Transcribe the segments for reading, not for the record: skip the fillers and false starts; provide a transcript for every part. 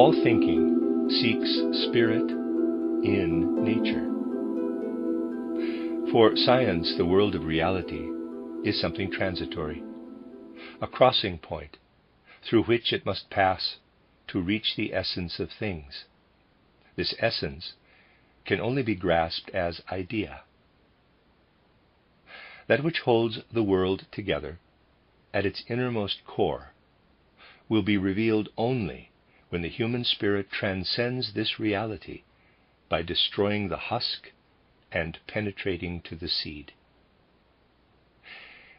All thinking seeks spirit in nature. For science, the world of reality is something transitory, a crossing point through which it must pass to reach the essence of things. This essence can only be grasped as idea. That which holds the world together at its innermost core will be revealed only when the human spirit transcends this reality by destroying the husk and penetrating to the seed.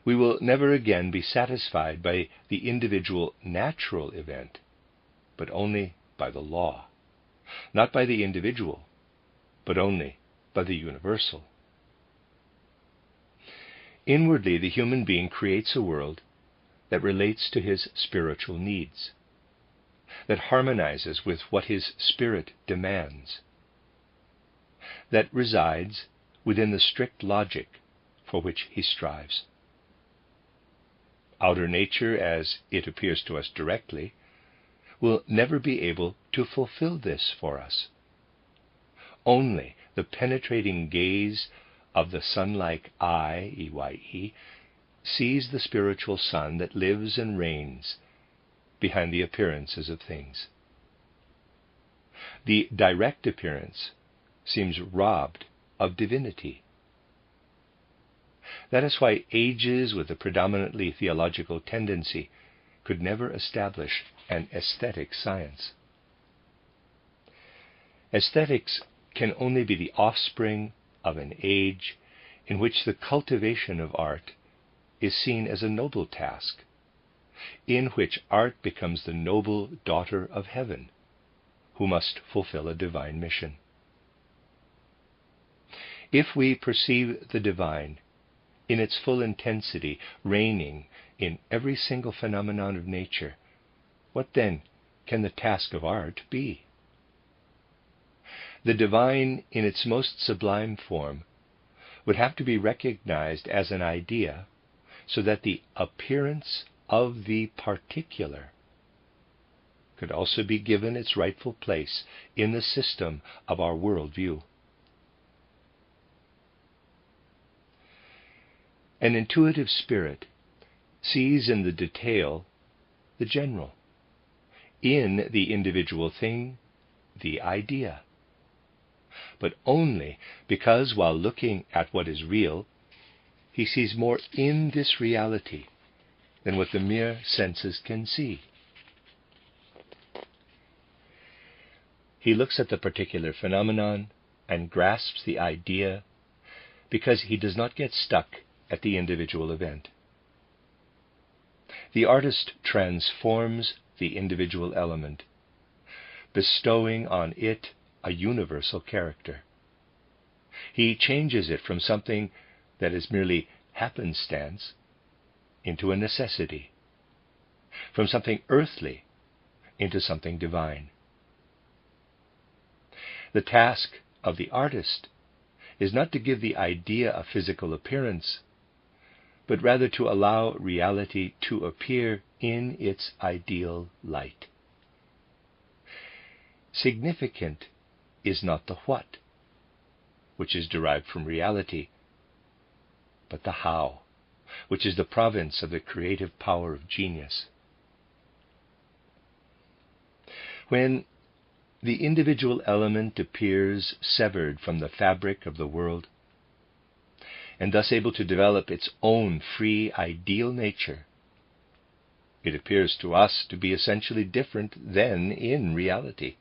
We will never again be satisfied by the individual natural event, but only by the law, not by the individual, but only by the universal. Inwardly, the human being creates a world that relates to his spiritual needs, that harmonizes with what his spirit demands, that resides within the strict logic for which he strives. Outer nature, as it appears to us directly, will never be able to fulfill this for us. Only the penetrating gaze of the sun-like eye, E-Y-E, sees the spiritual sun that lives and reigns behind the appearances of things. The direct appearance seems robbed of divinity. That is why ages with a predominantly theological tendency could never establish an aesthetic science. Aesthetics can only be the offspring of an age in which the cultivation of art is seen as a noble task, in which art becomes the noble daughter of heaven, who must fulfill a divine mission. If we perceive the divine in its full intensity, reigning in every single phenomenon of nature, what then can the task of art be? The divine in its most sublime form would have to be recognized as an idea, so that the appearance of the particular could also be given its rightful place in the system of our worldview. An intuitive spirit sees in the detail the general, in the individual thing the idea, but only because while looking at what is real, he sees more in this reality than what the mere senses can see. He looks at the particular phenomenon and grasps the idea because he does not get stuck at the individual event. The artist transforms the individual element, bestowing on it a universal character. He changes it from something that is merely happenstance into a necessity, from something earthly into something divine. The task of the artist is not to give the idea a physical appearance, but rather to allow reality to appear in its ideal light. Significant is not the what, which is derived from reality, but the how, which is the province of the creative power of genius. When the individual element appears severed from the fabric of the world, and thus able to develop its own free ideal nature, it appears to us to be essentially different than in reality.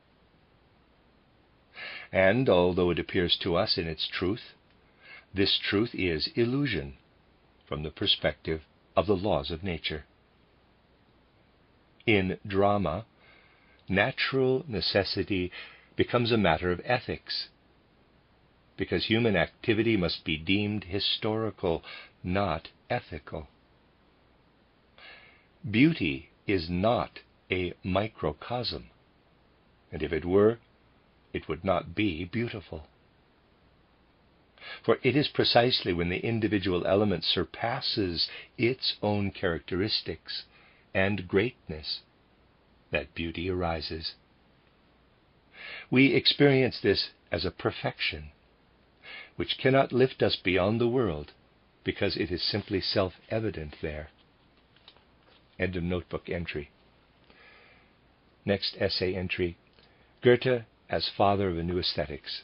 And although it appears to us in its truth, this truth is illusion from the perspective of the laws of nature. In drama, natural necessity becomes a matter of ethics, because human activity must be deemed historical, not ethical. Beauty is not a microcosm, and if it were, it would not be beautiful. For it is precisely when the individual element surpasses its own characteristics and greatness that beauty arises. We experience this as a perfection, which cannot lift us beyond the world, because it is simply self-evident there. End of notebook entry. Next essay entry, Goethe as father of a new aesthetics.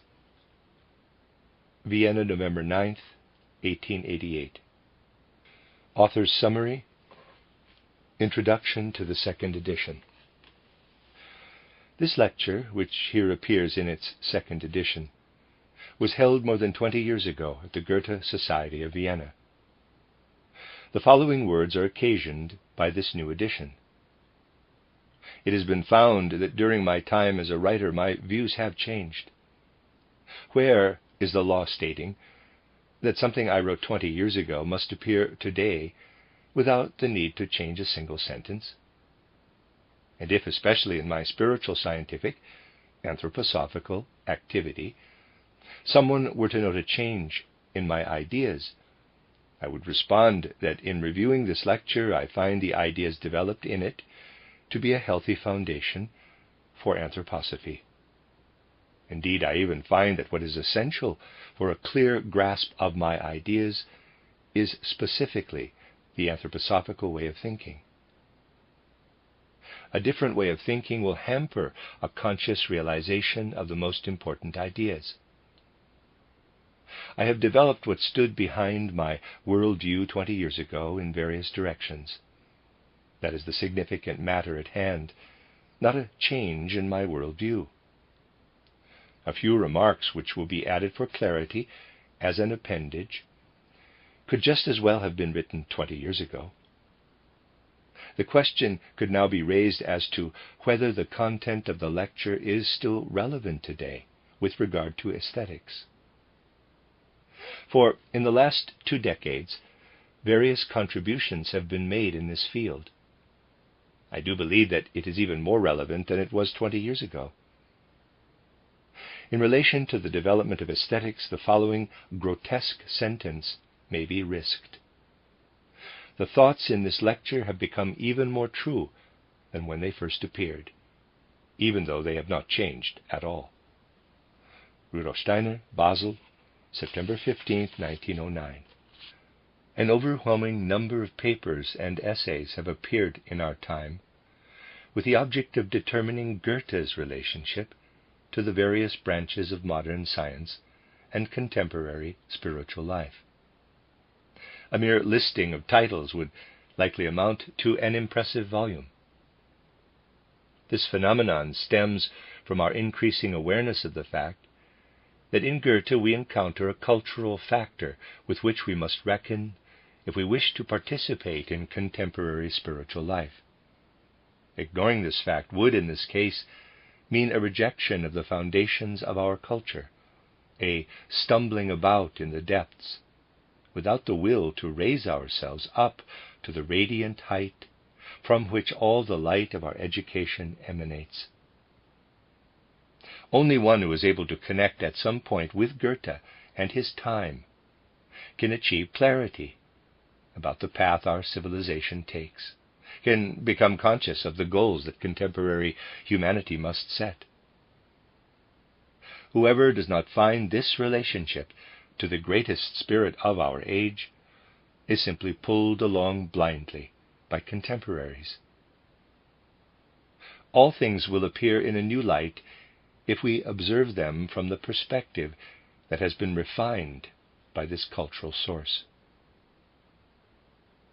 Vienna, November 9th, 1888. Author's summary. Introduction to the second edition. This lecture, which here appears in its second edition, was held more than 20 years ago at the Goethe Society of Vienna. The following words are occasioned by this new edition. It has been found that during my time as a writer my views have changed. Where is the law stating that something I wrote 20 years ago must appear today without the need to change a single sentence? And if, especially in my spiritual, scientific, anthroposophical activity, someone were to note a change in my ideas, I would respond that in reviewing this lecture I find the ideas developed in it to be a healthy foundation for anthroposophy. Indeed, I even find that what is essential for a clear grasp of my ideas is specifically the anthroposophical way of thinking. A different way of thinking will hamper a conscious realization of the most important ideas. I have developed what stood behind my worldview 20 years ago in various directions. That is the significant matter at hand, not a change in my worldview. A few remarks which will be added for clarity as an appendage could just as well have been written 20 years ago. The question could now be raised as to whether the content of the lecture is still relevant today with regard to aesthetics. For in the last 2 decades, various contributions have been made in this field. I do believe that it is even more relevant than it was 20 years ago. In relation to the development of aesthetics, the following grotesque sentence may be risked. The thoughts in this lecture have become even more true than when they first appeared, even though they have not changed at all. Rudolf Steiner, Basel, September 15, 1909. An overwhelming number of papers and essays have appeared in our time with the object of determining Goethe's relationship to the various branches of modern science and contemporary spiritual life. A mere listing of titles would likely amount to an impressive volume. This phenomenon stems from our increasing awareness of the fact that in Goethe we encounter a cultural factor with which we must reckon if we wish to participate in contemporary spiritual life. Ignoring this fact would, in this case, mean a rejection of the foundations of our culture, a stumbling about in the depths, without the will to raise ourselves up to the radiant height from which all the light of our education emanates. Only one who is able to connect at some point with Goethe and his time can achieve clarity about the path our civilization takes, can become conscious of the goals that contemporary humanity must set. Whoever does not find this relationship to the greatest spirit of our age is simply pulled along blindly by contemporaries. All things will appear in a new light if we observe them from the perspective that has been refined by this cultural source.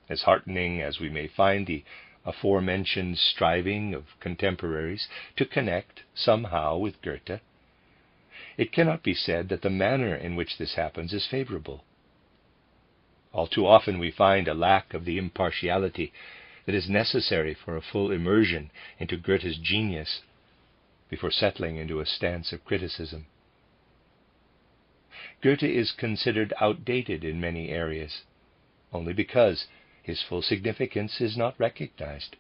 As heartening as we may find the aforementioned striving of contemporaries to connect somehow with Goethe, it cannot be said that the manner in which this happens is favorable. All too often we find a lack of the impartiality that is necessary for a full immersion into Goethe's genius before settling into a stance of criticism. Goethe is considered outdated in many areas, only because his full significance is not recognized.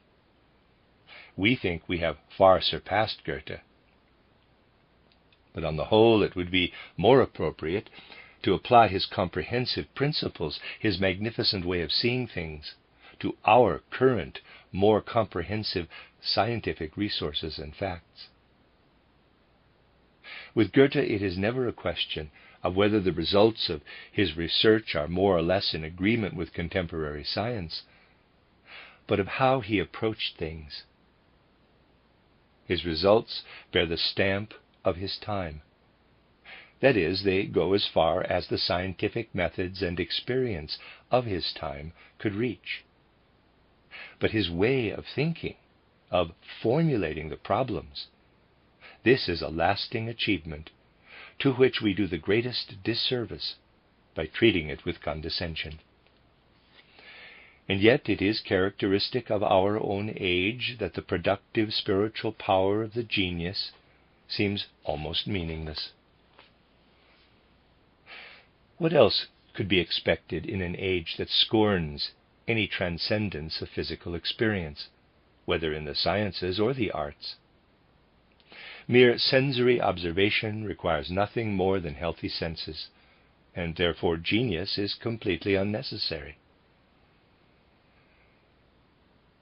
We think we have far surpassed Goethe. But on the whole, it would be more appropriate to apply his comprehensive principles, his magnificent way of seeing things, to our current, more comprehensive scientific resources and facts. With Goethe, it is never a question of whether the results of his research are more or less in agreement with contemporary science, but of how he approached things. His results bear the stamp of his time. That is, they go as far as the scientific methods and experience of his time could reach. But his way of thinking, of formulating the problems, this is a lasting achievement to which we do the greatest disservice by treating it with condescension. And yet it is characteristic of our own age that the productive spiritual power of the genius seems almost meaningless. What else could be expected in an age that scorns any transcendence of physical experience, whether in the sciences or the arts? Mere sensory observation requires nothing more than healthy senses, and therefore genius is completely unnecessary.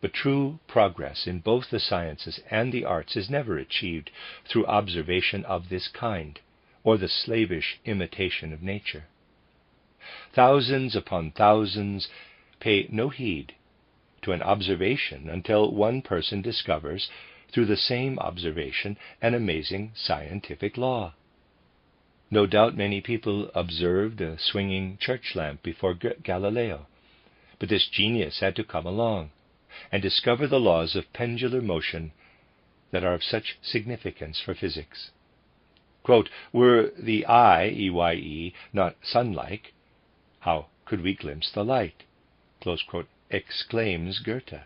But true progress in both the sciences and the arts is never achieved through observation of this kind, or the slavish imitation of nature. Thousands upon thousands pay no heed to an observation until one person discovers, through the same observation, an amazing scientific law. No doubt many people observed a swinging church lamp before Galileo, but this genius had to come along and discover the laws of pendular motion that are of such significance for physics. Quote, "Were the eye, EYE, not sun-like, how could we glimpse the light?" Close quote, exclaims Goethe.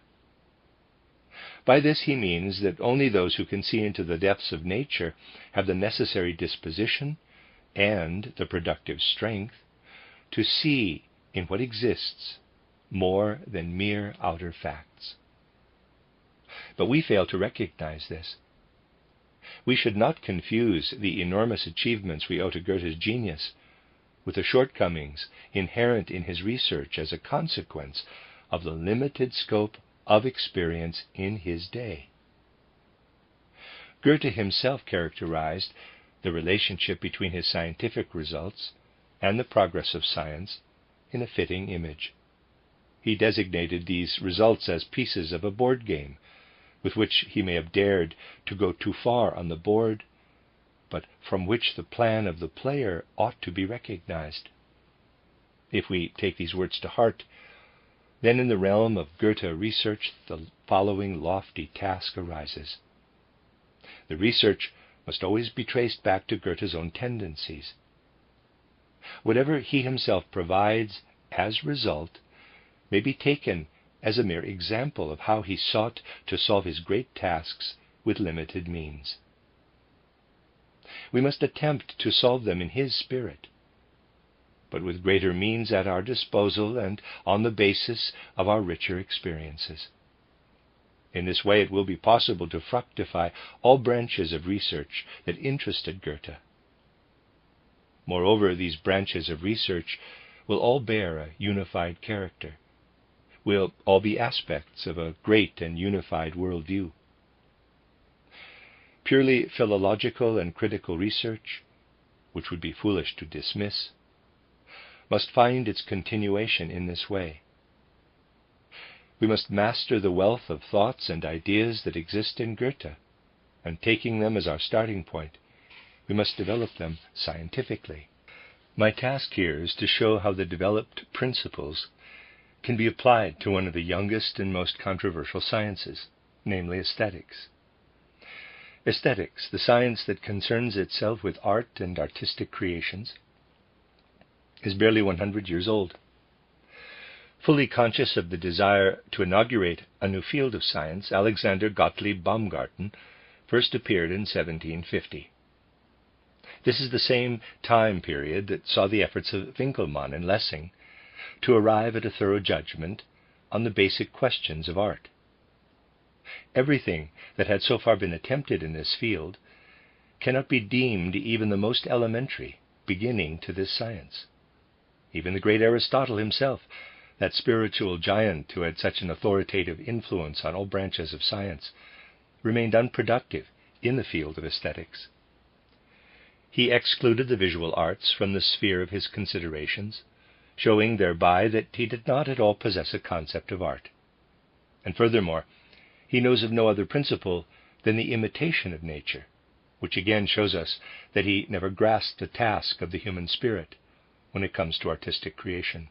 By this he means that only those who can see into the depths of nature have the necessary disposition and the productive strength to see in what exists more than mere outer facts. But we fail to recognize this. We should not confuse the enormous achievements we owe to Goethe's genius with the shortcomings inherent in his research as a consequence of the limited scope of experience in his day. Goethe himself characterized the relationship between his scientific results and the progress of science in a fitting image. He designated these results as pieces of a board game, with which he may have dared to go too far on the board, but from which the plan of the player ought to be recognized. If we take these words to heart, then in the realm of Goethe research the following lofty task arises. The research must always be traced back to Goethe's own tendencies. Whatever he himself provides as result may be taken as a mere example of how he sought to solve his great tasks with limited means. We must attempt to solve them in his spirit, but with greater means at our disposal and on the basis of our richer experiences. In this way it will be possible to fructify all branches of research that interested Goethe. Moreover, these branches of research will all bear a unified character, will all be aspects of a great and unified worldview. Purely philological and critical research, which would be foolish to dismiss, must find its continuation in this way. We must master the wealth of thoughts and ideas that exist in Goethe, and taking them as our starting point, we must develop them scientifically. My task here is to show how the developed principles can be applied to one of the youngest and most controversial sciences, namely aesthetics. Aesthetics, the science that concerns itself with art and artistic creations, is barely 100 years old. Fully conscious of the desire to inaugurate a new field of science, Alexander Gottlieb Baumgarten first appeared in 1750. This is the same time period that saw the efforts of Winckelmann and Lessing to arrive at a thorough judgment on the basic questions of art. Everything that had so far been attempted in this field cannot be deemed even the most elementary beginning to this science. Even the great Aristotle himself, that spiritual giant who had such an authoritative influence on all branches of science, remained unproductive in the field of aesthetics. he excluded the visual arts from the sphere of his considerations, showing thereby that he did not at all possess a concept of art. And furthermore, he knows of no other principle than the imitation of nature, which again shows us that he never grasped the task of the human spirit when it comes to artistic creation.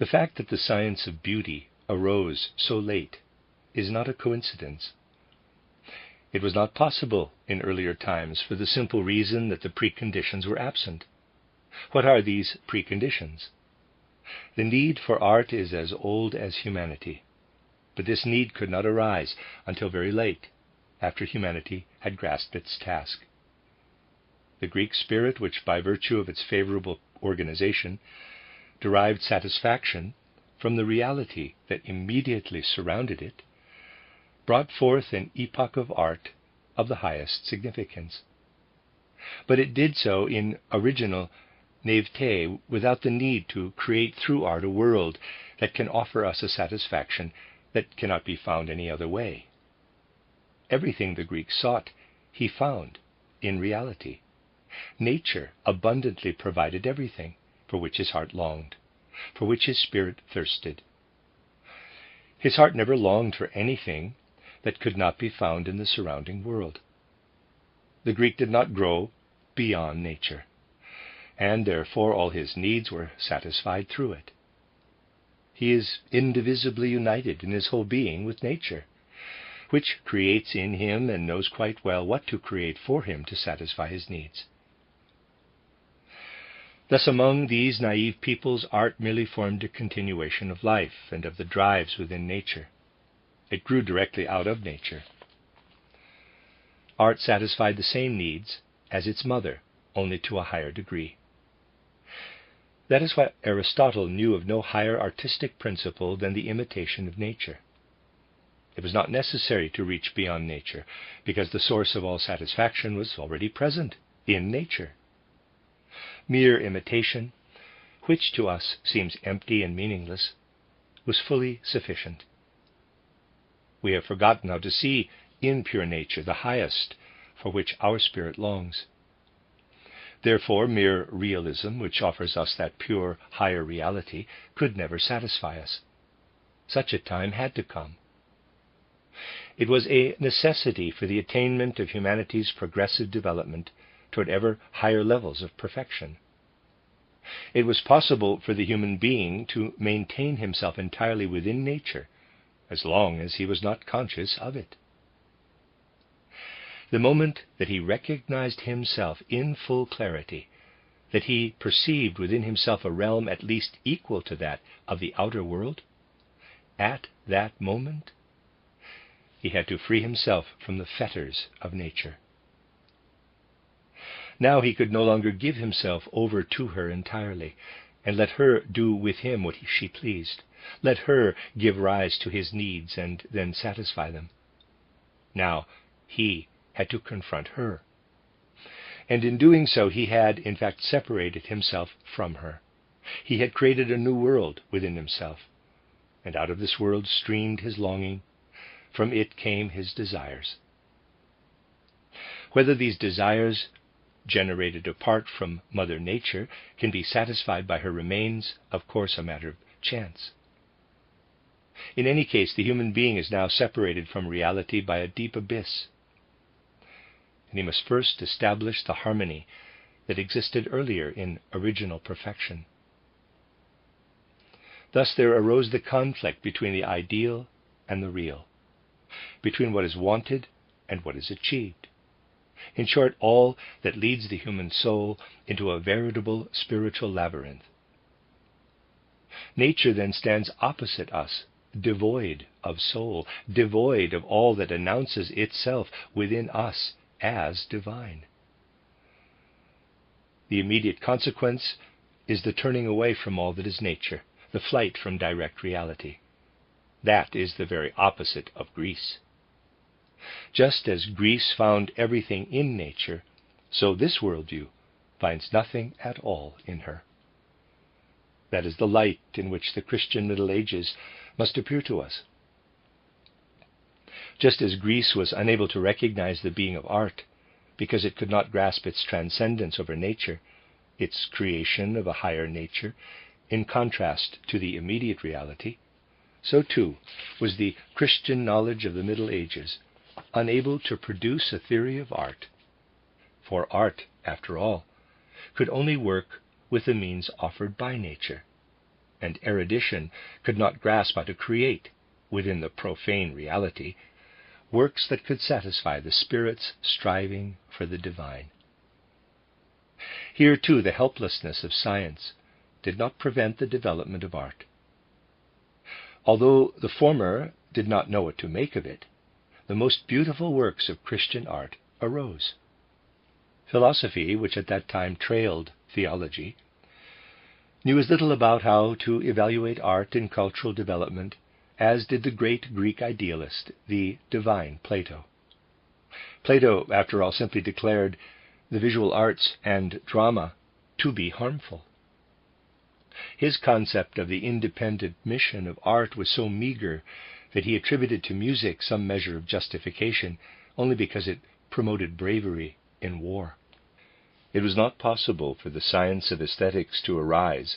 The fact that the science of beauty arose so late is not a coincidence. It was not possible in earlier times for the simple reason that the preconditions were absent. What are these preconditions? The need for art is as old as humanity, but this need could not arise until very late, after humanity had grasped its task. The Greek spirit, which by virtue of its favorable organization derived satisfaction from the reality that immediately surrounded it, brought forth an epoch of art of the highest significance. But it did so in original naivete, without the need to create through art a world that can offer us a satisfaction that cannot be found any other way. Everything the Greek sought, he found in reality. Nature abundantly provided everything for which his heart longed, for which his spirit thirsted. His heart never longed for anything that could not be found in the surrounding world. The Greek did not grow beyond nature, and therefore all his needs were satisfied through it. He is indivisibly united in his whole being with nature, which creates in him and knows quite well what to create for him to satisfy his needs. Thus among these naive peoples, art merely formed a continuation of life and of the drives within nature. It grew directly out of nature. Art satisfied the same needs as its mother, only to a higher degree. That is why Aristotle knew of no higher artistic principle than the imitation of nature. It was not necessary to reach beyond nature, because the source of all satisfaction was already present in nature. Mere imitation, which to us seems empty and meaningless, was fully sufficient. We have forgotten how to see in pure nature the highest for which our spirit longs. Therefore, mere realism, which offers us that pure, higher reality, could never satisfy us. Such a time had to come. It was a necessity for the attainment of humanity's progressive development toward ever higher levels of perfection. It was possible for the human being to maintain himself entirely within nature, as long as he was not conscious of it. The moment that he recognized himself in full clarity, that he perceived within himself a realm at least equal to that of the outer world, at that moment he had to free himself from the fetters of nature. Now he could no longer give himself over to her entirely, and let her do with him what she pleased. Let her give rise to his needs and then satisfy them. Now he had to confront her. And in doing so, he had, in fact, separated himself from her. He had created a new world within himself, and out of this world streamed his longing. From it came his desires. Whether these desires, generated apart from Mother Nature, can be satisfied by her remains, of course, a matter of chance. In any case, the human being is now separated from reality by a deep abyss, and he must first establish the harmony that existed earlier in original perfection. Thus there arose the conflict between the ideal and the real, between what is wanted and what is achieved. In short, all that leads the human soul into a veritable spiritual labyrinth. Nature then stands opposite us, devoid of soul, devoid of all that announces itself within us as divine. The immediate consequence is the turning away from all that is nature, the flight from direct reality. That is the very opposite of Greece. Just as Greece found everything in nature, so this worldview finds nothing at all in her. That is the light in which the Christian Middle Ages must appear to us. Just as Greece was unable to recognize the being of art because it could not grasp its transcendence over nature, its creation of a higher nature, in contrast to the immediate reality, so too was the Christian knowledge of the Middle Ages unable to produce a theory of art. For art, after all, could only work with the means offered by nature, and erudition could not grasp how to create, within the profane reality, works that could satisfy the spirit's striving for the divine. Here, too, the helplessness of science did not prevent the development of art. Although the former did not know what to make of it, the most beautiful works of Christian art arose. Philosophy, which at that time trailed theology, knew as little about how to evaluate art in cultural development as did the great Greek idealist, the divine Plato. Plato, after all, simply declared the visual arts and drama to be harmful. His concept of the independent mission of art was so meager that he attributed to music some measure of justification only because it promoted bravery in war. It was not possible for the science of aesthetics to arise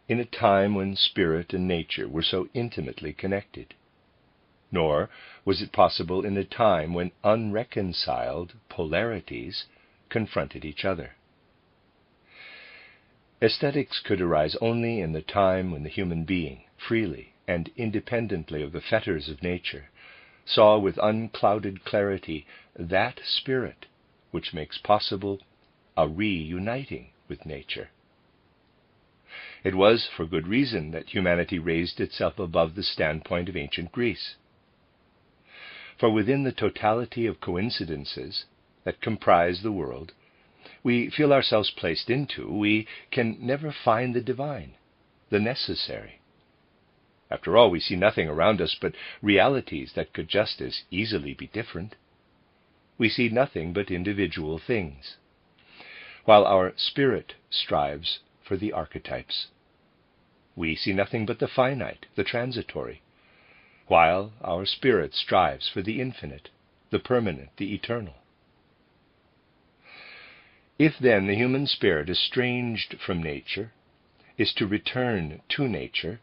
in a time when spirit and nature were so intimately connected. Nor was it possible in a time when unreconciled polarities confronted each other. Aesthetics could arise only in the time when the human being, freely and independently of the fetters of nature, saw with unclouded clarity that spirit which makes possible a reuniting with nature. It was for good reason that humanity raised itself above the standpoint of ancient Greece. For within the totality of coincidences that comprise the world, we feel ourselves placed into, we can never find the divine, the necessary. After all, we see nothing around us but realities that could just as easily be different. We see nothing but individual things, while our spirit strives for the archetypes. We see nothing but the finite, the transitory, while our spirit strives for the infinite, the permanent, the eternal. If then the human spirit, estranged from nature, is to return to nature,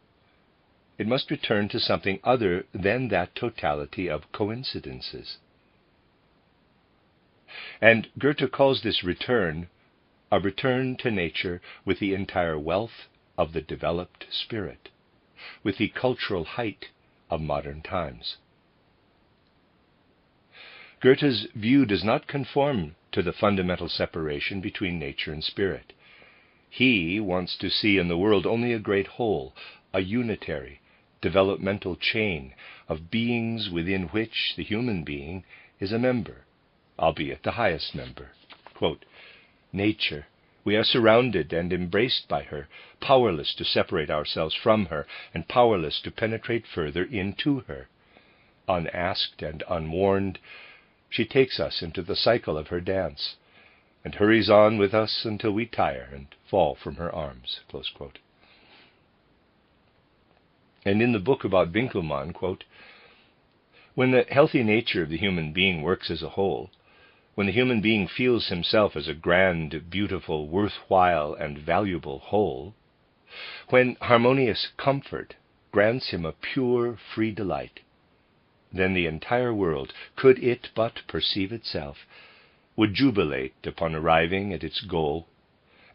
it must return to something other than that totality of coincidences. And Goethe calls this return a return to nature with the entire wealth of the developed spirit, with the cultural height of modern times. Goethe's view does not conform to the fundamental separation between nature and spirit. He wants to see in the world only a great whole, a unitary, developmental chain of beings within which the human being is a member, albeit the highest member. Quote, "Nature, we are surrounded and embraced by her, powerless to separate ourselves from her, and powerless to penetrate further into her. Unasked and unwarned, she takes us into the cycle of her dance, and hurries on with us until we tire and fall from her arms." Close quote. And in the book about Winckelmann, quote, "When the healthy nature of the human being works as a whole, when the human being feels himself as a grand, beautiful, worthwhile, and valuable whole, when harmonious comfort grants him a pure, free delight, then the entire world, could it but perceive itself, would jubilate upon arriving at its goal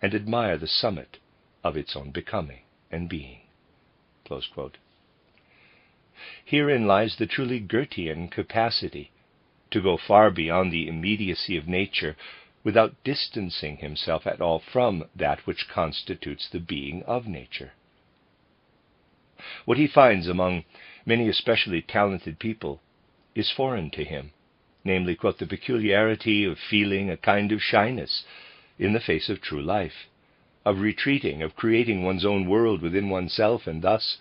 and admire the summit of its own becoming and being." Close quote. Herein lies the truly Goethean capacity to go far beyond the immediacy of nature without distancing himself at all from that which constitutes the being of nature. What he finds among many especially talented people is foreign to him, namely, quote, "the peculiarity of feeling a kind of shyness in the face of true life, of retreating, of creating one's own world within oneself, and thus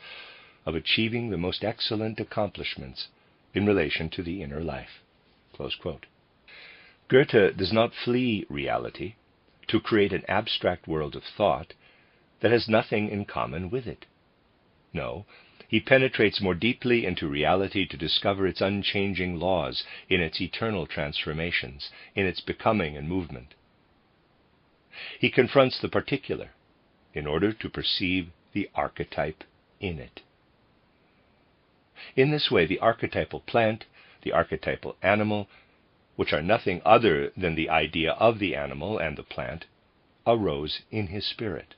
of achieving the most excellent accomplishments in relation to the inner life." Close quote. Goethe does not flee reality to create an abstract world of thought that has nothing in common with it. No, He penetrates more deeply into reality to discover its unchanging laws in its eternal transformations, in its becoming and movement. He confronts the particular in order to perceive the archetype in it. In this way, the archetypal plant, the archetypal animal, which are nothing other than the idea of the animal and the plant, arose in his spirit.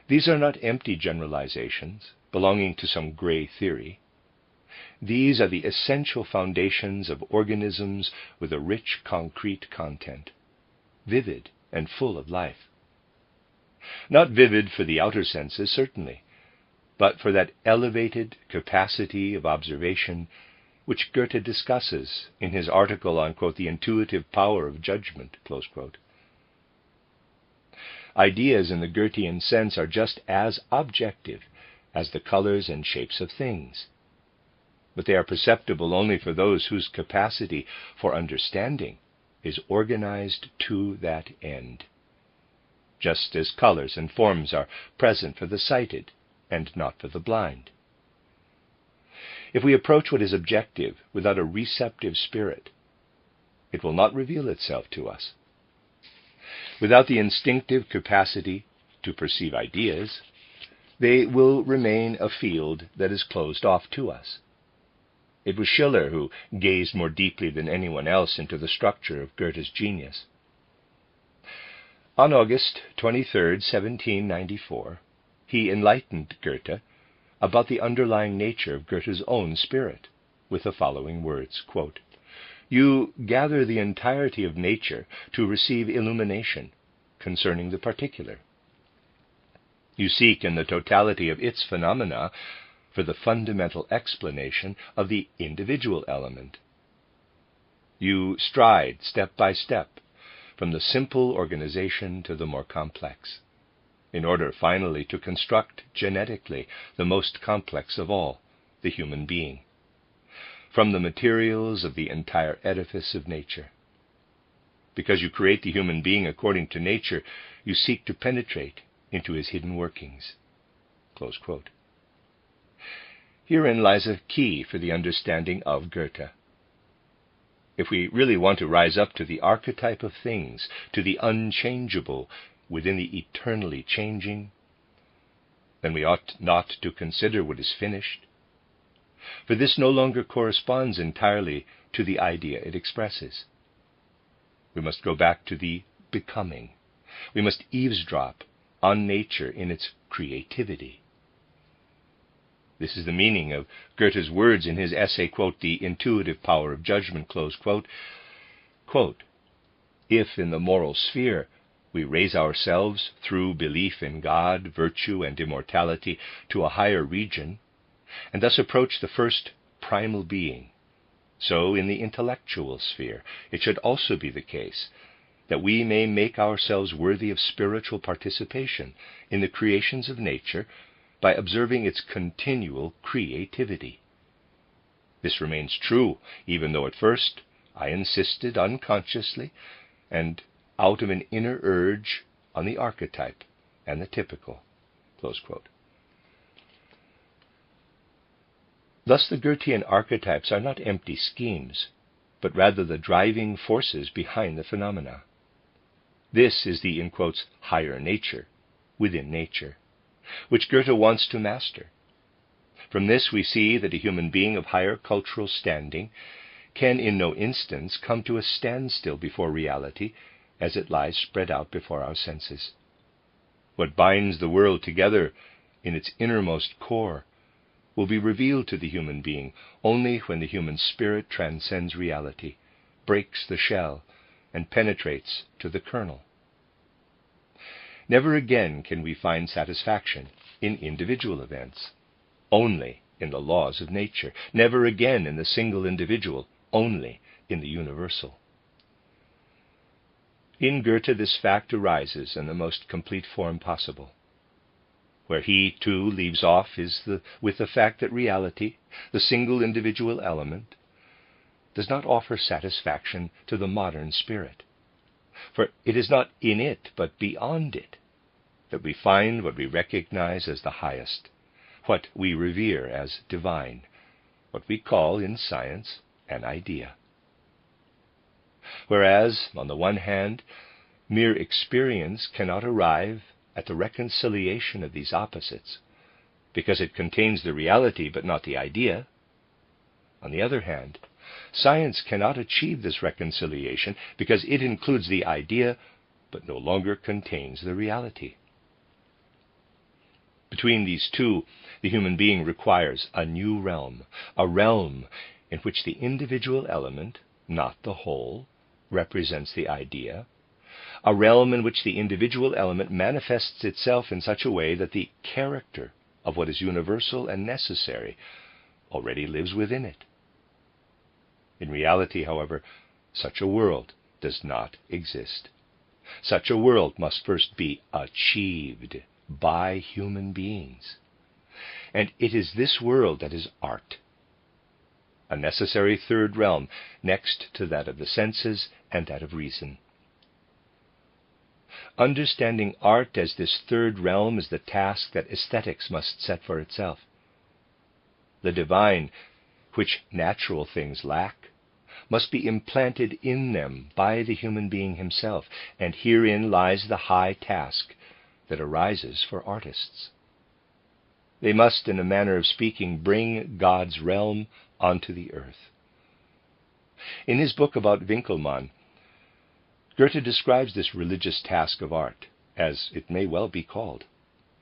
These are not empty generalizations belonging to some gray theory. These are the essential foundations of organisms with a rich, concrete content, vivid and full of life. Not vivid for the outer senses, certainly, but for that elevated capacity of observation which Goethe discusses in his article on, quote, the intuitive power of judgment, close quote. Ideas in the Goethean sense are just as objective as the colors and shapes of things, but they are perceptible only for those whose capacity for understanding is organized to that end, just as colors and forms are present for the sighted and not for the blind. If we approach what is objective without a receptive spirit, it will not reveal itself to us. Without the instinctive capacity to perceive ideas, they will remain a field that is closed off to us. It was Schiller who gazed more deeply than anyone else into the structure of Goethe's genius. On August 23, 1794, he enlightened Goethe about the underlying nature of Goethe's own spirit, with the following words, quote, "You gather the entirety of nature to receive illumination concerning the particular. You seek in the totality of its phenomena for the fundamental explanation of the individual element. You stride step by step from the simple organization to the more complex, in order finally to construct genetically the most complex of all, the human being, from the materials of the entire edifice of nature. Because you create the human being according to nature, you seek to penetrate into his hidden workings." Close quote. Herein lies a key for the understanding of Goethe. If we really want to rise up to the archetype of things, to the unchangeable within the eternally changing, then we ought not to consider what is finished, for this no longer corresponds entirely to the idea it expresses. We must go back to the becoming. We must eavesdrop on nature in its creativity. This is the meaning of Goethe's words in his essay, quote, "The Intuitive Power of Judgment," close quote. Quote, "If in the moral sphere we raise ourselves through belief in God, virtue, and immortality to a higher region, and thus approach the first primal being, so in the intellectual sphere it should also be the case that we may make ourselves worthy of spiritual participation in the creations of nature by observing its continual creativity. This remains true, even though at first I insisted unconsciously and out of an inner urge on the archetype and the typical." Close quote. Thus the Goethean archetypes are not empty schemes, but rather the driving forces behind the phenomena. This is the, in quotes, higher nature within nature, which Goethe wants to master. From this we see that a human being of higher cultural standing can in no instance come to a standstill before reality as it lies spread out before our senses. What binds the world together in its innermost core will be revealed to the human being only when the human spirit transcends reality, breaks the shell, and penetrates to the kernel. Never again can we find satisfaction in individual events, only in the laws of nature. Never again in the single individual, only in the universal. In Goethe this fact arises in the most complete form possible. Where he, too, leaves off is with the fact that reality, the single individual element, does not offer satisfaction to the modern spirit. For it is not in it, but beyond it, that we find what we recognize as the highest, what we revere as divine, what we call in science an idea. Whereas, on the one hand, mere experience cannot arrive at the reconciliation of these opposites, because it contains the reality but not the idea. On the other hand, science cannot achieve this reconciliation because it includes the idea but no longer contains the reality. Between these two, the human being requires a new realm, a realm in which the individual element, not the whole, represents the idea, a realm in which the individual element manifests itself in such a way that the character of what is universal and necessary already lives within it. In reality, however, such a world does not exist. Such a world must first be achieved by human beings. And it is this world that is art, a necessary third realm next to that of the senses and that of reason. Understanding art as this third realm is the task that aesthetics must set for itself. The divine, which natural things lack, must be implanted in them by the human being himself, and herein lies the high task that arises for artists. They must, in a manner of speaking, bring God's realm onto the earth. In his book about Winckelmann, Goethe describes this religious task of art, as it may well be called,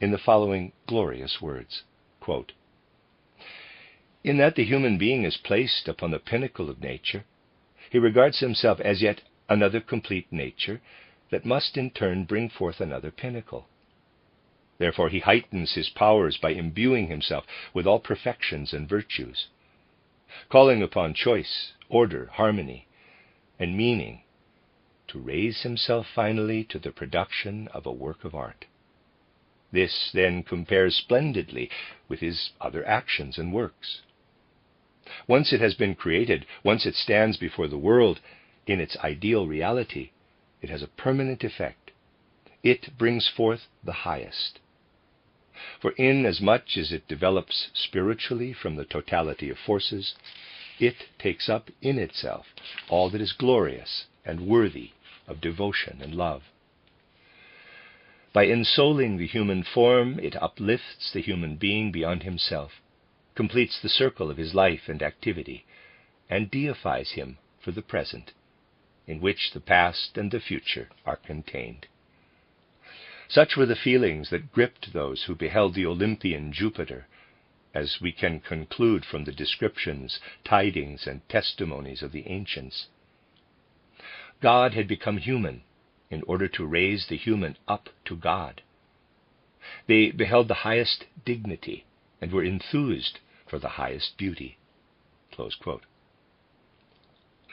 in the following glorious words, quote, "In that the human being is placed upon the pinnacle of nature, he regards himself as yet another complete nature that must in turn bring forth another pinnacle. Therefore he heightens his powers by imbuing himself with all perfections and virtues, calling upon choice, order, harmony, and meaning to raise himself finally to the production of a work of art. This then compares splendidly with his other actions and works. Once it has been created, once it stands before the world in its ideal reality, it has a permanent effect. It brings forth the highest. For inasmuch as it develops spiritually from the totality of forces, it takes up in itself all that is glorious and worthy of devotion and love. By ensouling the human form, it uplifts the human being beyond himself, completes the circle of his life and activity, and deifies him for the present, in which the past and the future are contained." Such were the feelings that gripped those who beheld the Olympian Jupiter, as we can conclude from the descriptions, tidings, and testimonies of the ancients. God had become human in order to raise the human up to God. They beheld the highest dignity and were enthused for the highest beauty. Close quote.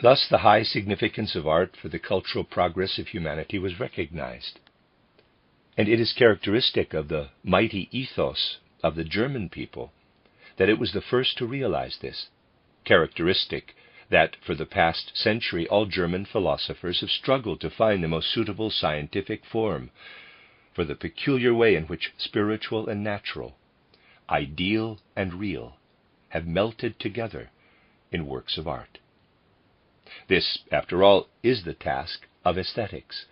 Thus the high significance of art for the cultural progress of humanity was recognized. And it is characteristic of the mighty ethos of the German people that it was the first to realize this, characteristic that for the past century all German philosophers have struggled to find the most suitable scientific form for the peculiar way in which spiritual and natural, ideal and real, have melted together in works of art. This, after all, is the task of aesthetics,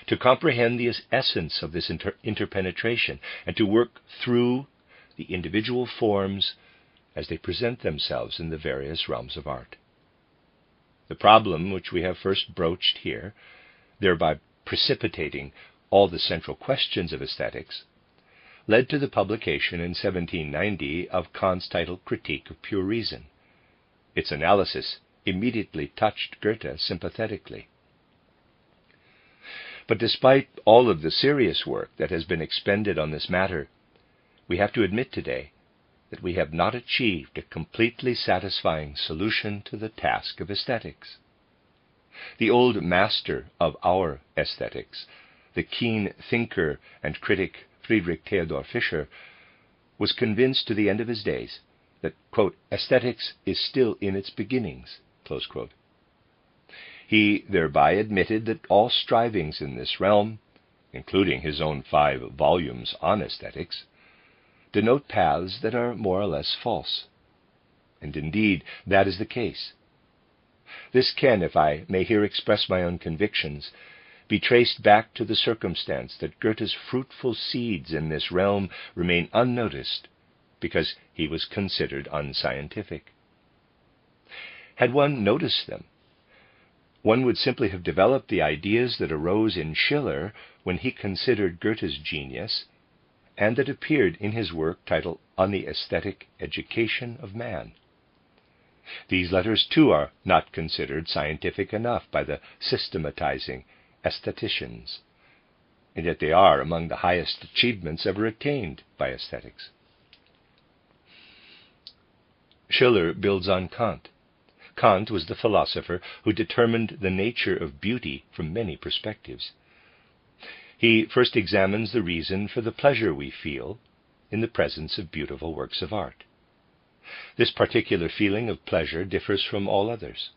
to comprehend the essence of this interpenetration and to work through the individual forms as they present themselves in the various realms of art. The problem which we have first broached here, thereby precipitating all the central questions of aesthetics, led to the publication in 1790 of Kant's title Critique of Pure Reason. Its analysis immediately touched Goethe sympathetically. But despite all of the serious work that has been expended on this matter, we have to admit today that we have not achieved a completely satisfying solution to the task of aesthetics. The old master of our aesthetics, the keen thinker and critic Friedrich Theodor Fischer, was convinced to the end of his days that, quote, aesthetics is still in its beginnings, close quote. He thereby admitted that all strivings in this realm, including his own 5 volumes on aesthetics, denote paths that are more or less false. And indeed, that is the case. This can, if I may here express my own convictions, be traced back to the circumstance that Goethe's fruitful seeds in this realm remain unnoticed because he was considered unscientific. Had one noticed them, one would simply have developed the ideas that arose in Schiller when he considered Goethe's genius, and that appeared in his work titled On the Aesthetic Education of Man. These letters, too, are not considered scientific enough by the systematizing aestheticians, and yet they are among the highest achievements ever attained by aesthetics. Schiller builds on Kant. Kant was the philosopher who determined the nature of beauty from many perspectives. He first examines the reason for the pleasure we feel in the presence of beautiful works of art. This particular feeling of pleasure differs from all others.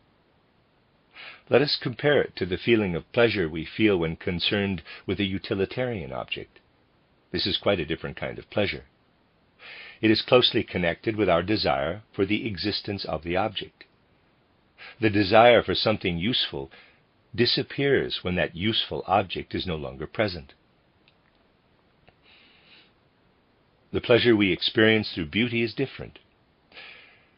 Let us compare it to the feeling of pleasure we feel when concerned with a utilitarian object. This is quite a different kind of pleasure. It is closely connected with our desire for the existence of the object. The desire for something useful disappears when that useful object is no longer present. The pleasure we experience through beauty is different.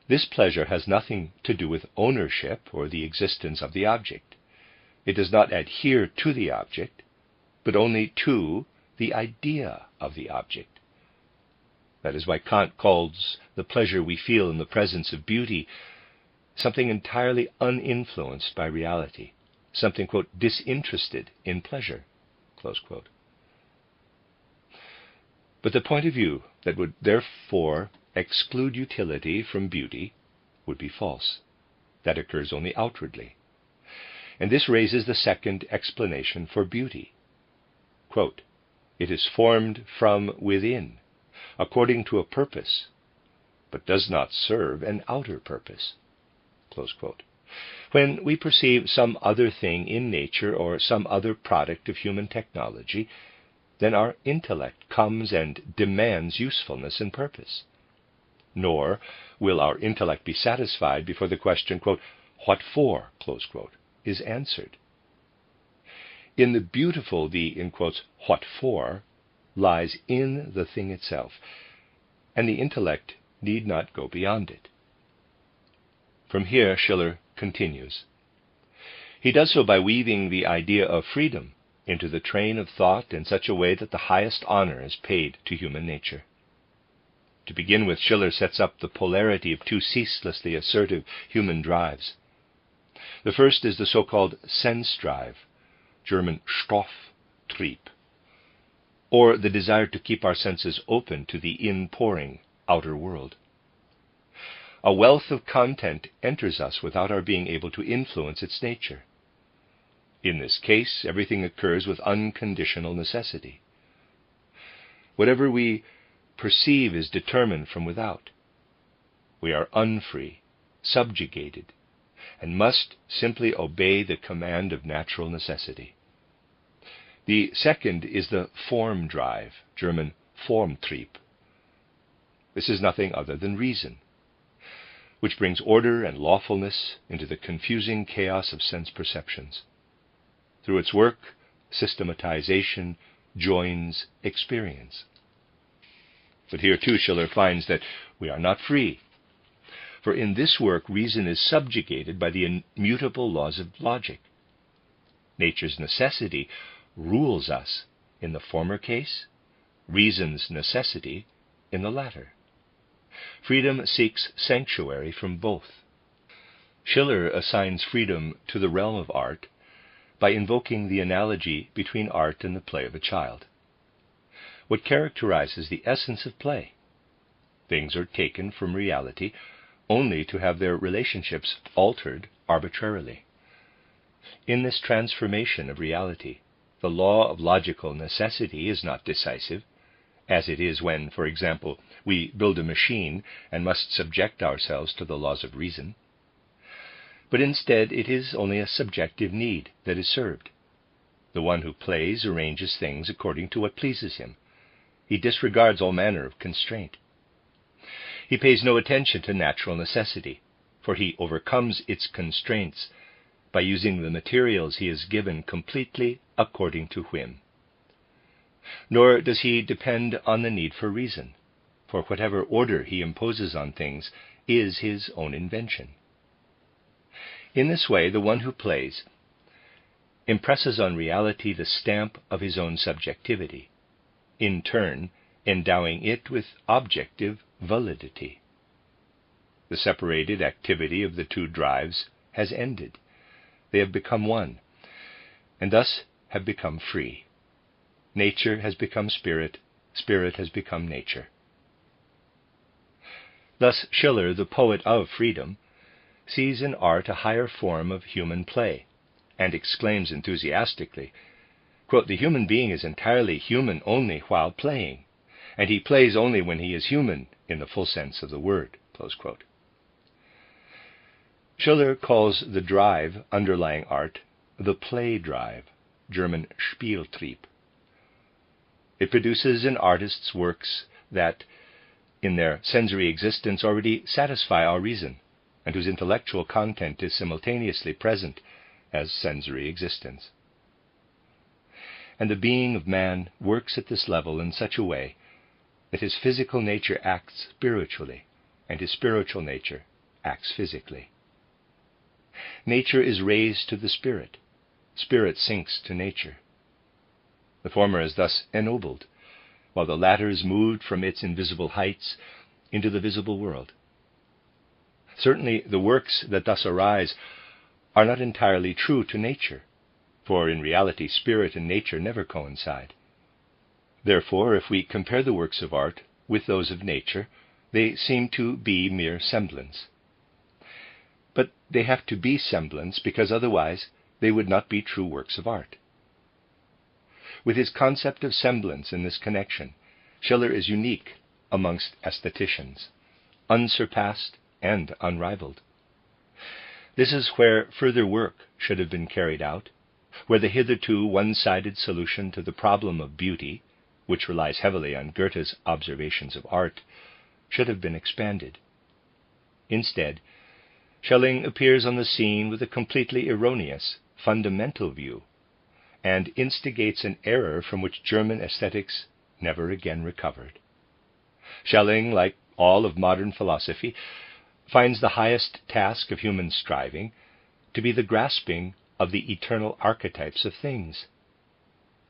This pleasure has nothing to do with ownership or the existence of the object. It does not adhere to the object, but only to the idea of the object. That is why Kant calls the pleasure we feel in the presence of beauty something entirely uninfluenced by reality, something, quote, disinterested in pleasure, close quote. But the point of view that would therefore exclude utility from beauty would be false. That occurs only outwardly. And this raises the second explanation for beauty. Quote, it is formed from within, according to a purpose, but does not serve an outer purpose. Close quote. When we perceive some other thing in nature or some other product of human technology, then our intellect comes and demands usefulness and purpose. Nor will our intellect be satisfied before the question, quote, what for, close quote, is answered. In the beautiful, the, in quotes, what for, lies in the thing itself, and the intellect need not go beyond it. From here, Schiller continues. He does so by weaving the idea of freedom into the train of thought in such a way that the highest honor is paid to human nature. To begin with, Schiller sets up the polarity of two ceaselessly assertive human drives. The first is the so-called sense drive, German Stofftrieb, or the desire to keep our senses open to the inpouring outer world. A wealth of content enters us without our being able to influence its nature. In this case, everything occurs with unconditional necessity. Whatever we perceive is determined from without. We are unfree, subjugated, and must simply obey the command of natural necessity. The second is the form drive, German Formtrieb. This is nothing other than reason, which brings order and lawfulness into the confusing chaos of sense perceptions. Through its work, systematization joins experience. But here too Schiller finds that we are not free, for in this work reason is subjugated by the immutable laws of logic. Nature's necessity rules us in the former case, reason's necessity in the latter. Freedom seeks sanctuary from both. Schiller assigns freedom to the realm of art by invoking the analogy between art and the play of a child. What characterizes the essence of play? Things are taken from reality only to have their relationships altered arbitrarily. In this transformation of reality, the law of logical necessity is not decisive, as it is when, for example, we build a machine and must subject ourselves to the laws of reason. But instead it is only a subjective need that is served. The one who plays arranges things according to what pleases him. He disregards all manner of constraint. He pays no attention to natural necessity, for he overcomes its constraints by using the materials he is given completely according to whim. Nor does he depend on the need for reason, for whatever order he imposes on things is his own invention. In this way, the one who plays impresses on reality the stamp of his own subjectivity, in turn endowing it with objective validity. The separated activity of the two drives has ended. They have become one, and thus have become free. Nature has become spirit, spirit has become nature. Thus Schiller, the poet of freedom, sees in art a higher form of human play, and exclaims enthusiastically, quote, "The human being is entirely human only while playing, and he plays only when he is human in the full sense of the word." Close quote. Schiller calls the drive underlying art the play drive, German Spieltrieb. It produces in artists works that, in their sensory existence, already satisfy our reason, and whose intellectual content is simultaneously present as sensory existence. And the being of man works at this level in such a way that his physical nature acts spiritually, and his spiritual nature acts physically. Nature is raised to the spirit, spirit sinks to nature. The former is thus ennobled, while the latter is moved from its invisible heights into the visible world. Certainly the works that thus arise are not entirely true to nature, for in reality spirit and nature never coincide. Therefore, if we compare the works of art with those of nature, they seem to be mere semblance. But they have to be semblance because otherwise they would not be true works of art. With his concept of semblance in this connection, Schiller is unique amongst aestheticians, unsurpassed and unrivaled. This is where further work should have been carried out, where the hitherto one-sided solution to the problem of beauty, which relies heavily on Goethe's observations of art, should have been expanded. Instead, Schelling appears on the scene with a completely erroneous, fundamental view, and instigates an error from which German aesthetics never again recovered. Schelling, like all of modern philosophy, finds the highest task of human striving to be the grasping of the eternal archetypes of things.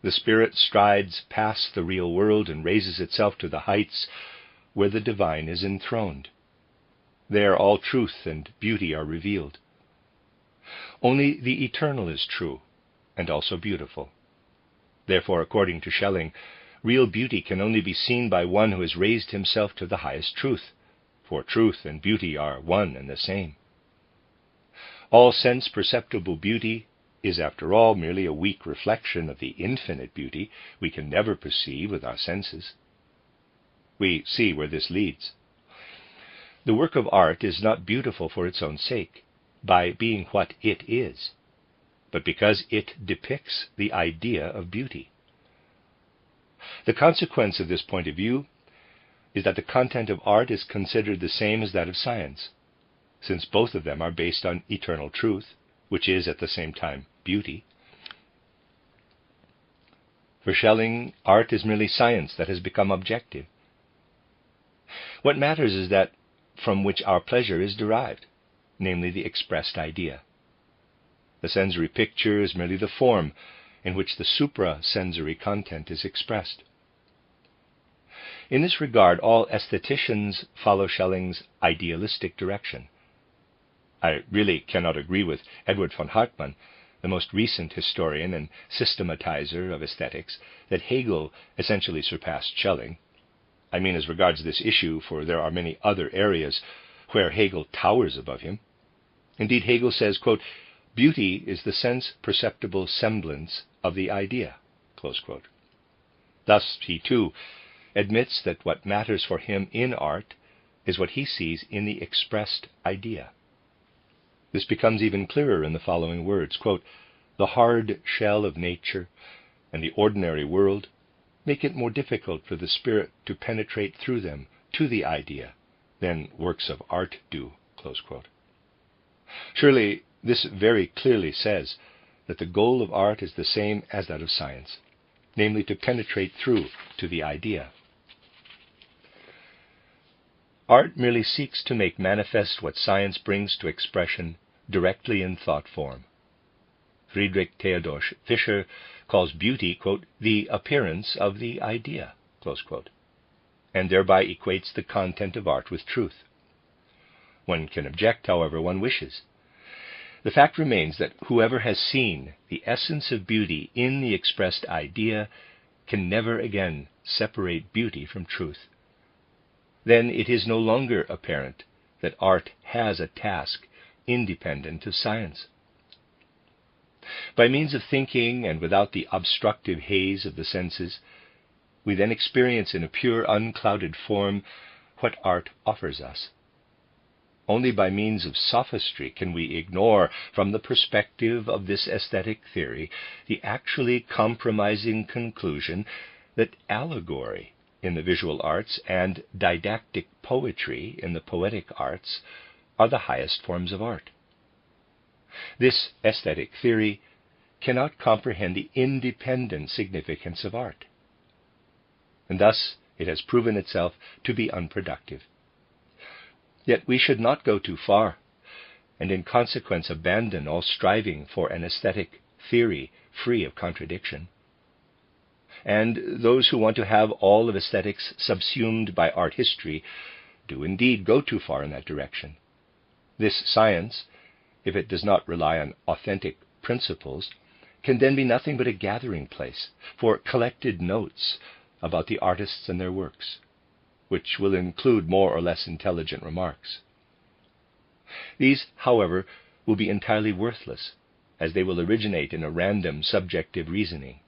The spirit strides past the real world and raises itself to the heights where the divine is enthroned. There all truth and beauty are revealed. Only the eternal is true, and also beautiful. Therefore, according to Schelling, real beauty can only be seen by one who has raised himself to the highest truth, for truth and beauty are one and the same. All sense-perceptible beauty is, after all, merely a weak reflection of the infinite beauty we can never perceive with our senses. We see where this leads. The work of art is not beautiful for its own sake, by being what it is, but because it depicts the idea of beauty. The consequence of this point of view is that the content of art is considered the same as that of science, since both of them are based on eternal truth, which is at the same time beauty. For Schelling, art is merely science that has become objective. What matters is that from which our pleasure is derived, namely the expressed idea. The sensory picture is merely the form in which the supra-sensory content is expressed. In this regard, all aestheticians follow Schelling's idealistic direction. I really cannot agree with Edward von Hartmann, the most recent historian and systematizer of aesthetics, that Hegel essentially surpassed Schelling. I mean as regards this issue, for there are many other areas where Hegel towers above him. Indeed, Hegel says, quote, "Beauty is the sense-perceptible semblance of the idea." Close quote. Thus, he too admits that what matters for him in art is what he sees in the expressed idea. This becomes even clearer in the following words, quote, "The hard shell of nature and the ordinary world make it more difficult for the spirit to penetrate through them to the idea than works of art do." Close quote. Surely this very clearly says that the goal of art is the same as that of science, namely to penetrate through to the idea. Art merely seeks to make manifest what science brings to expression directly in thought form. Friedrich Theodor Fischer calls beauty, quote, "the appearance of the idea," close quote, and thereby equates the content of art with truth. One can object, however one wishes. The fact remains that whoever has seen the essence of beauty in the expressed idea can never again separate beauty from truth. Then it is no longer apparent that art has a task independent of science. By means of thinking and without the obstructive haze of the senses, we then experience in a pure, unclouded form what art offers us. Only by means of sophistry can we ignore, from the perspective of this aesthetic theory, the actually compromising conclusion that allegory in the visual arts and didactic poetry in the poetic arts are the highest forms of art. This aesthetic theory cannot comprehend the independent significance of art, and thus it has proven itself to be unproductive. Yet we should not go too far, and in consequence abandon all striving for an aesthetic theory free of contradiction. And those who want to have all of aesthetics subsumed by art history do indeed go too far in that direction. This science, if it does not rely on authentic principles, can then be nothing but a gathering place for collected notes about the artists and their works, which will include more or less intelligent remarks. These, however, will be entirely worthless, as they will originate in a random subjective reasoning.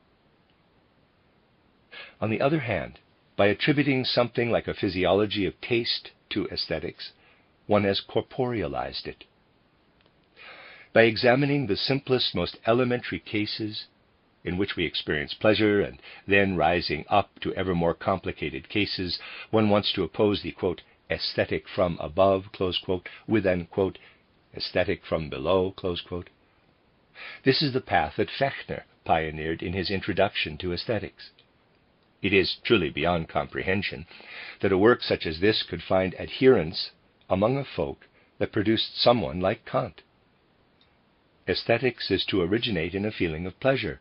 On the other hand, by attributing something like a physiology of taste to aesthetics, one has corporealized it. By examining the simplest, most elementary cases in which we experience pleasure, and then rising up to ever more complicated cases, one wants to oppose the, quote, aesthetic from above, close quote, with an, quote, aesthetic from below, close quote. This is the path that Fechner pioneered in his introduction to aesthetics. It is truly beyond comprehension that a work such as this could find adherents among a folk that produced someone like Kant. Aesthetics is to originate in a feeling of pleasure,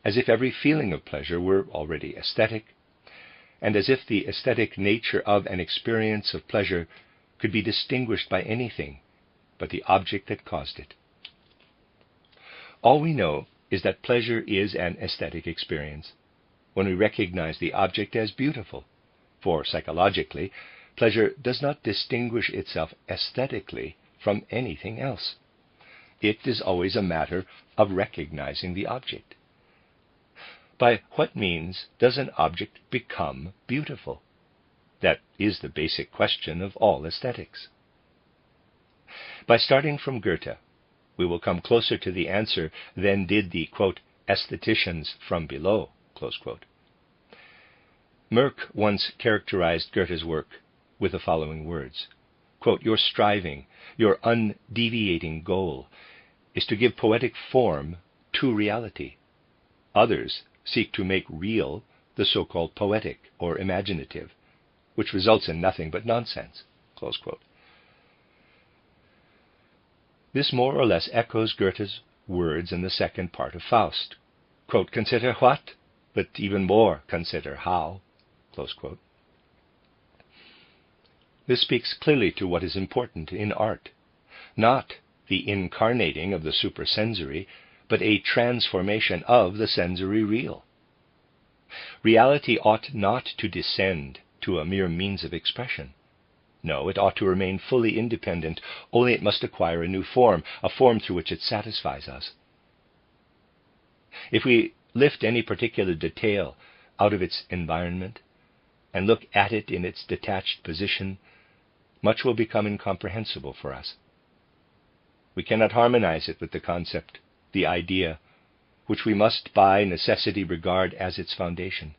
as if every feeling of pleasure were already aesthetic, and as if the aesthetic nature of an experience of pleasure could be distinguished by anything but the object that caused it. All we know is that pleasure is an aesthetic experience when we recognize the object as beautiful, for psychologically, pleasure does not distinguish itself aesthetically from anything else. It is always a matter of recognizing the object. By what means does an object become beautiful? That is the basic question of all aesthetics. By starting from Goethe, we will come closer to the answer than did the, quote, aestheticians from below, close quote. Merck once characterized Goethe's work with the following words, quote, "Your striving, your undeviating goal is to give poetic form to reality. Others seek to make real the so-called poetic or imaginative, which results in nothing but nonsense," close quote. This more or less echoes Goethe's words in the second part of Faust. Quote, "Consider what? But even more consider how," close quote. This speaks clearly to what is important in art, not the incarnating of the supersensory, but a transformation of the sensory real. Reality ought not to descend to a mere means of expression. No, it ought to remain fully independent, only it must acquire a new form, a form through which it satisfies us. If we lift any particular detail out of its environment and look at it in its detached position, much will become incomprehensible for us. We cannot harmonize it with the concept, the idea, which we must by necessity regard as its foundation.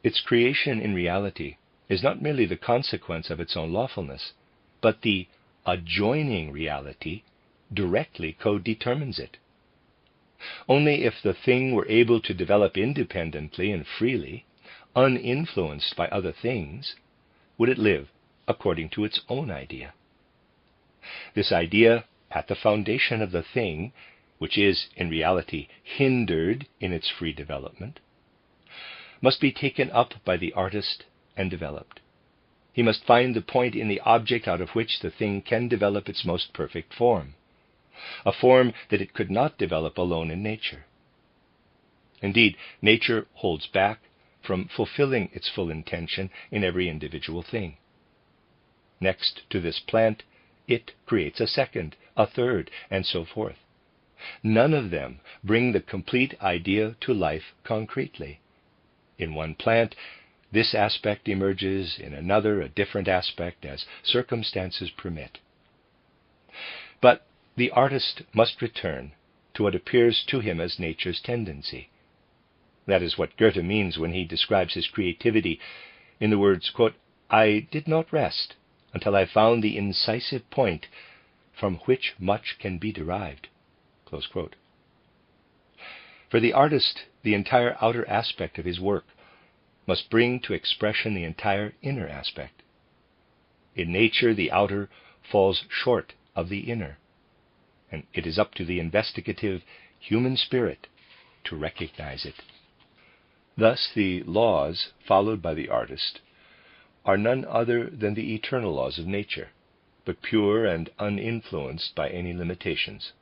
Its creation in reality is not merely the consequence of its own lawfulness, but the adjoining reality directly co-determines it. Only if the thing were able to develop independently and freely, uninfluenced by other things, would it live according to its own idea. This idea, at the foundation of the thing, which is in reality hindered in its free development, must be taken up by the artist and developed. He must find the point in the object out of which the thing can develop its most perfect form, a form that it could not develop alone in nature. Indeed, nature holds back from fulfilling its full intention in every individual thing. Next to this plant, it creates a second, a third, and so forth. None of them bring the complete idea to life concretely. In one plant, this aspect emerges, in another a different aspect, as circumstances permit. But the artist must return to what appears to him as nature's tendency. That is what Goethe means when he describes his creativity in the words, quote, "I did not rest until I found the incisive point from which much can be derived." Close quote. For the artist, the entire outer aspect of his work must bring to expression the entire inner aspect. In nature, the outer falls short of the inner, and it is up to the investigative human spirit to recognize it. Thus, the laws followed by the artist are none other than the eternal laws of nature, but pure and uninfluenced by any limitations.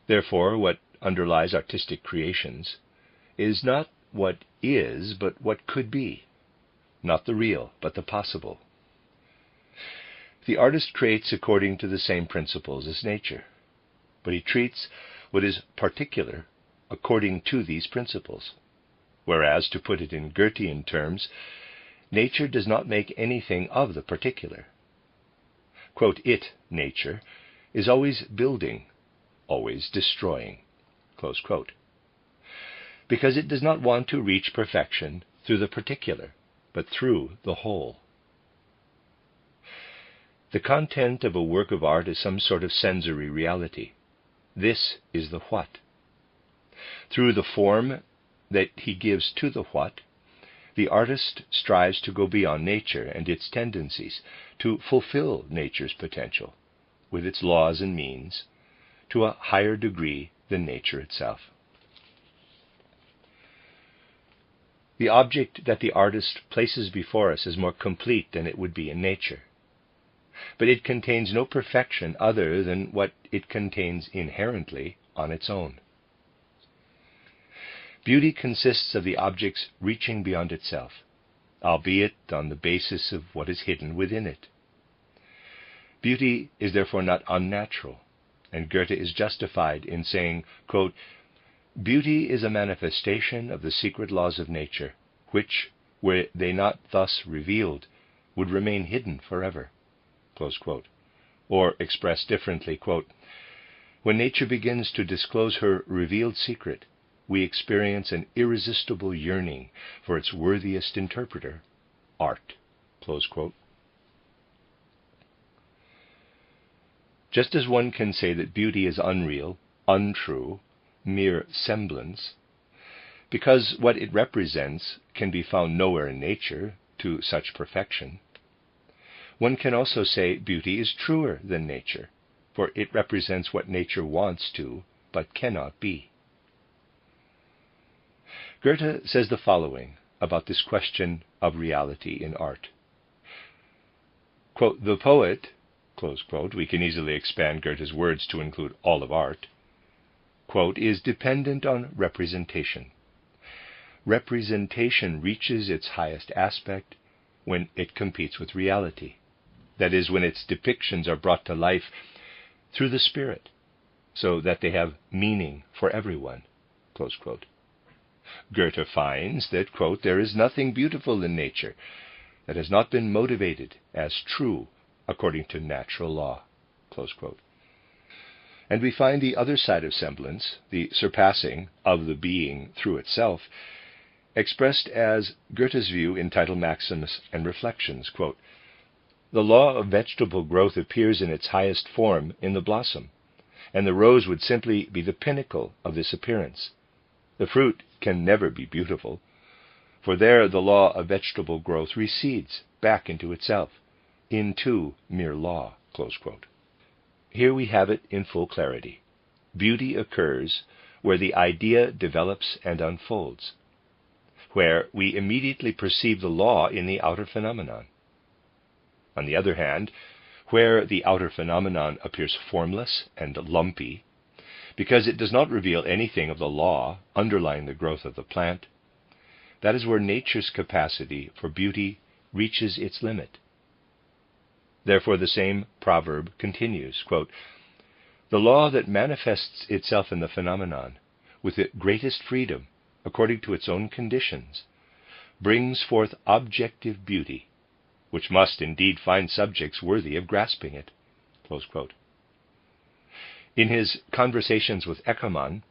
Therefore, what underlies artistic creations is not what is, but what could be, not the real, but the possible. The artist creates according to the same principles as nature, but he treats what is particular according to these principles. Whereas, to put it in Goethean terms, nature does not make anything of the particular. Quote, "It, nature, is always building, always destroying," close quote, because it does not want to reach perfection through the particular, but through the whole. The content of a work of art is some sort of sensory reality. This is the what. Through the form that he gives to the what, the artist strives to go beyond nature and its tendencies, to fulfill nature's potential, with its laws and means, to a higher degree than nature itself. The object that the artist places before us is more complete than it would be in nature, but it contains no perfection other than what it contains inherently on its own. Beauty consists of the object's reaching beyond itself, albeit on the basis of what is hidden within it. Beauty is therefore not unnatural, and Goethe is justified in saying, quote, "Beauty is a manifestation of the secret laws of nature, which, were they not thus revealed, would remain hidden forever." Close quote. Or, expressed differently, quote, "When nature begins to disclose her revealed secret, we experience an irresistible yearning for its worthiest interpreter, art." Close quote. Just as one can say that beauty is unreal, untrue, mere semblance, because what it represents can be found nowhere in nature to such perfection, one can also say beauty is truer than nature, for it represents what nature wants to, but cannot be. Goethe says the following about this question of reality in art. Quote, "The poet," close quote, we can easily expand Goethe's words to include all of art, quote, "is dependent on representation. Representation reaches its highest aspect when it competes with reality. That is, when its depictions are brought to life through the spirit, so that they have meaning for everyone." Close quote. Goethe finds that, quote, "there is nothing beautiful in nature that has not been motivated as true according to natural law." Close quote. And we find the other side of semblance, the surpassing of the being through itself, expressed as Goethe's view in Title Maximus and Reflections, quote, "The law of vegetable growth appears in its highest form in the blossom, and the rose would simply be the pinnacle of this appearance. The fruit can never be beautiful, for there the law of vegetable growth recedes back into itself, into mere law." Close quote. Here we have it in full clarity. Beauty occurs where the idea develops and unfolds, where we immediately perceive the law in the outer phenomenon. On the other hand, where the outer phenomenon appears formless and lumpy, because it does not reveal anything of the law underlying the growth of the plant, that is where nature's capacity for beauty reaches its limit. Therefore the same proverb continues, quote, "The law that manifests itself in the phenomenon with the greatest freedom, according to its own conditions, brings forth objective beauty, which must indeed find subjects worthy of grasping it." Close quote. In his Conversations with Eckermann,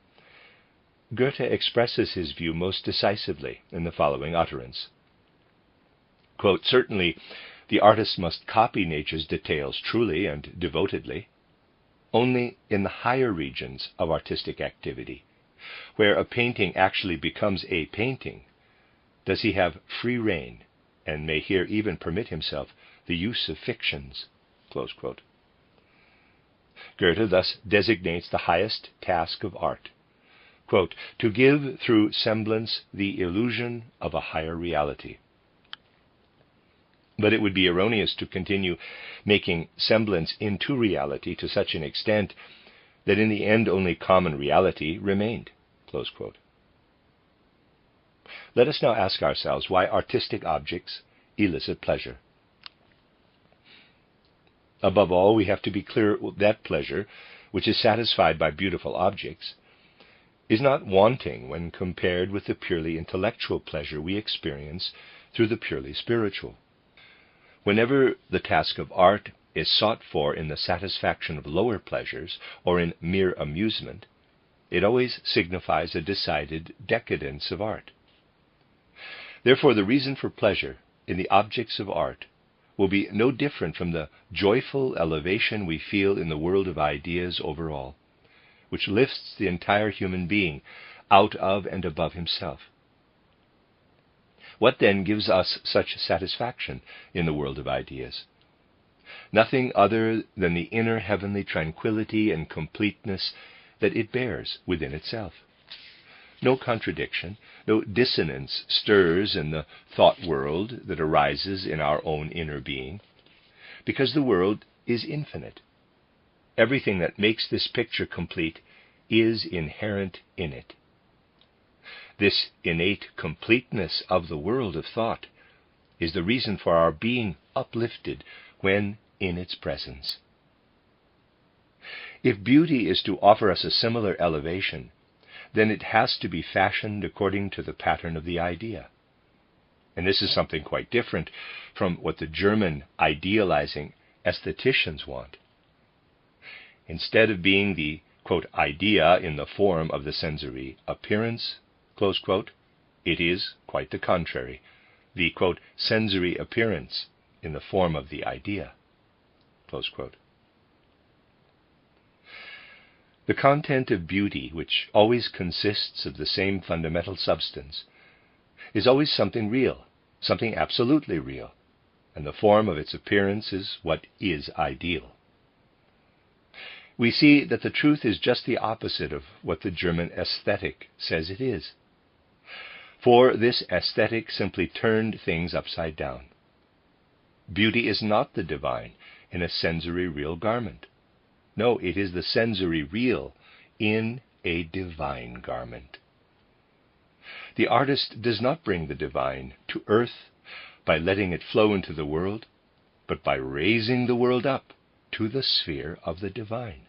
Goethe expresses his view most decisively in the following utterance. Quote, "Certainly, the artist must copy nature's details truly and devotedly. Only in the higher regions of artistic activity, where a painting actually becomes a painting, does he have free rein, and may here even permit himself the use of fictions." Close quote. Goethe thus designates the highest task of art, quote, "to give through semblance the illusion of a higher reality." But it would be erroneous to continue making semblance into reality to such an extent that in the end only common reality remained. Close quote. Let us now ask ourselves why artistic objects elicit pleasure. Above all, we have to be clear that pleasure, which is satisfied by beautiful objects, is not wanting when compared with the purely intellectual pleasure we experience through the purely spiritual. Whenever the task of art is sought for in the satisfaction of lower pleasures or in mere amusement, it always signifies a decided decadence of art. Therefore, the reason for pleasure in the objects of art will be no different from the joyful elevation we feel in the world of ideas overall, which lifts the entire human being out of and above himself. What then gives us such satisfaction in the world of ideas? Nothing other than the inner heavenly tranquility and completeness that it bears within itself. No contradiction, no dissonance stirs in the thought world that arises in our own inner being, because the world is infinite. Everything that makes this picture complete is inherent in it. This innate completeness of the world of thought is the reason for our being uplifted when in its presence. If beauty is to offer us a similar elevation, then it has to be fashioned according to the pattern of the idea. And this is something quite different from what the German idealizing aestheticians want. Instead of being the, quote, idea in the form of the sensory appearance, close quote, it is quite the contrary, the, quote, sensory appearance in the form of the idea, close quote. The content of beauty, which always consists of the same fundamental substance, is always something real, something absolutely real, and the form of its appearance is what is ideal. We see that the truth is just the opposite of what the German aesthetic says it is. For this aesthetic simply turned things upside down. Beauty is not the divine in a sensory real garment. No, it is the sensory real in a divine garment. The artist does not bring the divine to earth by letting it flow into the world, but by raising the world up to the sphere of the divine.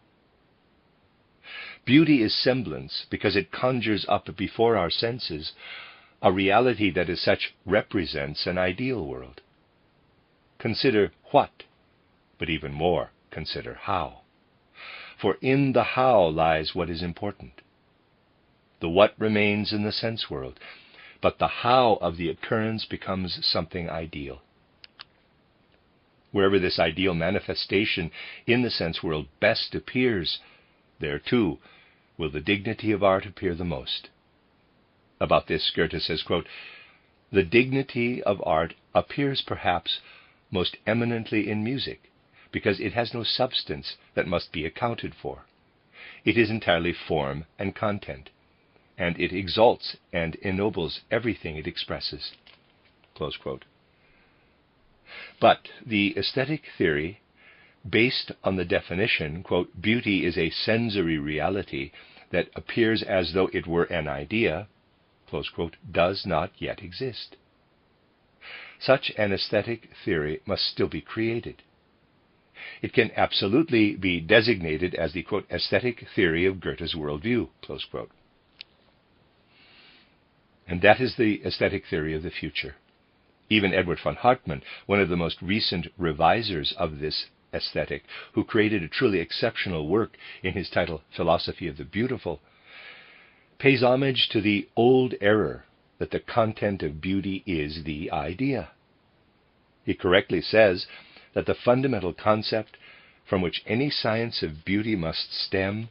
Beauty is semblance because it conjures up before our senses a reality that as such represents an ideal world. Consider what, but even more, consider how. For in the how lies what is important. The what remains in the sense world, but the how of the occurrence becomes something ideal. Wherever this ideal manifestation in the sense world best appears, there too will the dignity of art appear the most. About this, Goethe says, quote, "The dignity of art appears perhaps most eminently in music, because it has no substance that must be accounted for. It is entirely form and content, and it exalts and ennobles everything it expresses." Close quote. But the aesthetic theory, based on the definition, quote, "Beauty is a sensory reality that appears as though it were an idea," close quote, does not yet exist. Such an aesthetic theory must still be created. It can absolutely be designated as the, quote, "aesthetic theory of Goethe's worldview," close quote. And that is the aesthetic theory of the future. Even Edward von Hartmann, one of the most recent revisers of this aesthetic, who created a truly exceptional work in his title Philosophy of the Beautiful, pays homage to the old error that the content of beauty is the idea. He correctly says that the fundamental concept from which any science of beauty must stem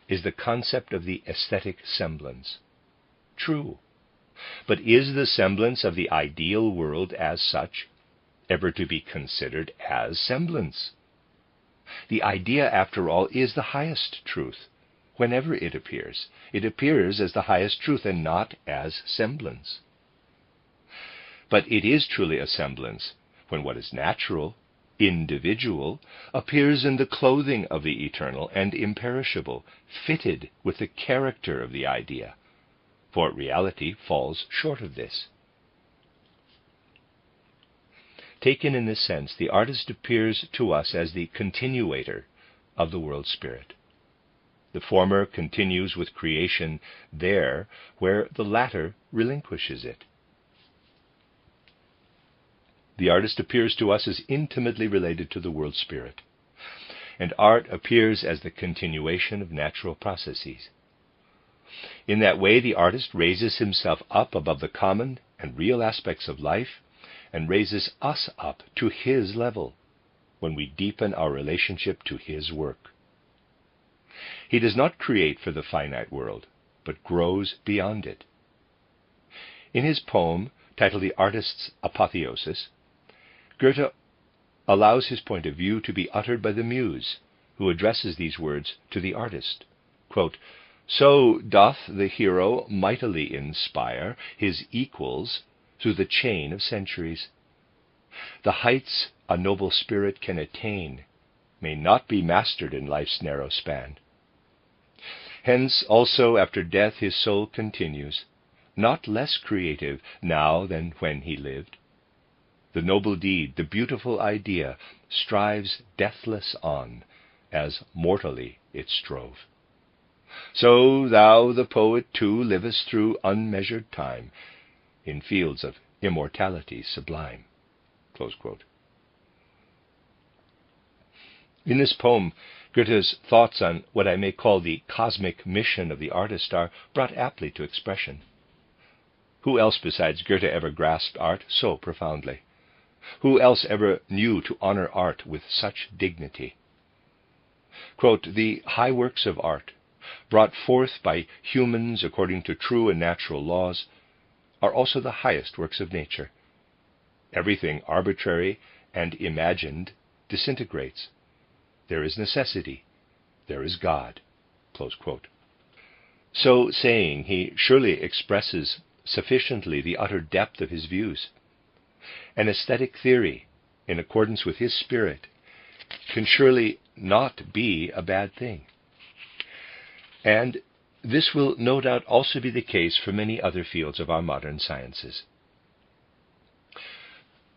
is the concept of the aesthetic semblance. True. But is the semblance of the ideal world as such ever to be considered as semblance? The idea, after all, is the highest truth. Whenever it appears as the highest truth and not as semblance. But it is truly a semblance when what is natural, individual, appears in the clothing of the eternal and imperishable, fitted with the character of the idea. For reality falls short of this. Taken in this sense, the artist appears to us as the continuator of the world spirit. The former continues with creation there where the latter relinquishes it. The artist appears to us as intimately related to the world spirit, and art appears as the continuation of natural processes. In that way, the artist raises himself up above the common and real aspects of life and raises us up to his level when we deepen our relationship to his work. He does not create for the finite world, but grows beyond it. In his poem, titled The Artist's Apotheosis, Goethe allows his point of view to be uttered by the muse, who addresses these words to the artist. Quote, "So doth the hero mightily inspire his equals through the chain of centuries. The heights a noble spirit can attain may not be mastered in life's narrow span. Hence also after death his soul continues, not less creative now than when he lived. The noble deed, the beautiful idea, strives deathless on, as mortally it strove. So thou, the poet, too, livest through unmeasured time, in fields of immortality sublime." Close quote. In this poem, Goethe's thoughts on what I may call the cosmic mission of the artist are brought aptly to expression. Who else besides Goethe ever grasped art so profoundly? Who else ever knew to honor art with such dignity? Quote, "The high works of art, brought forth by humans according to true and natural laws, are also the highest works of nature. Everything arbitrary and imagined disintegrates. There is necessity. There is God." Close quote. So saying, he surely expresses sufficiently the utter depth of his views. An aesthetic theory, in accordance with his spirit, can surely not be a bad thing. And this will no doubt also be the case for many other fields of our modern sciences.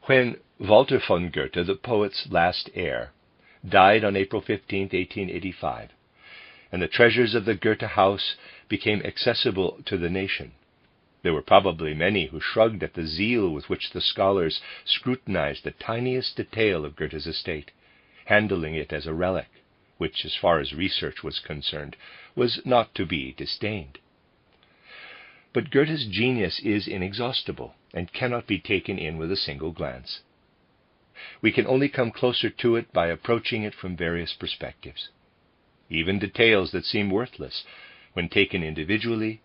When Walter von Goethe, the poet's last heir, died on April 15, 1885, and the treasures of the Goethe house became accessible to the nation, there were probably many who shrugged at the zeal with which the scholars scrutinized the tiniest detail of Goethe's estate, handling it as a relic, which, as far as research was concerned, was not to be disdained. But Goethe's genius is inexhaustible and cannot be taken in with a single glance. We can only come closer to it by approaching it from various perspectives. Even details that seem worthless, when taken individually,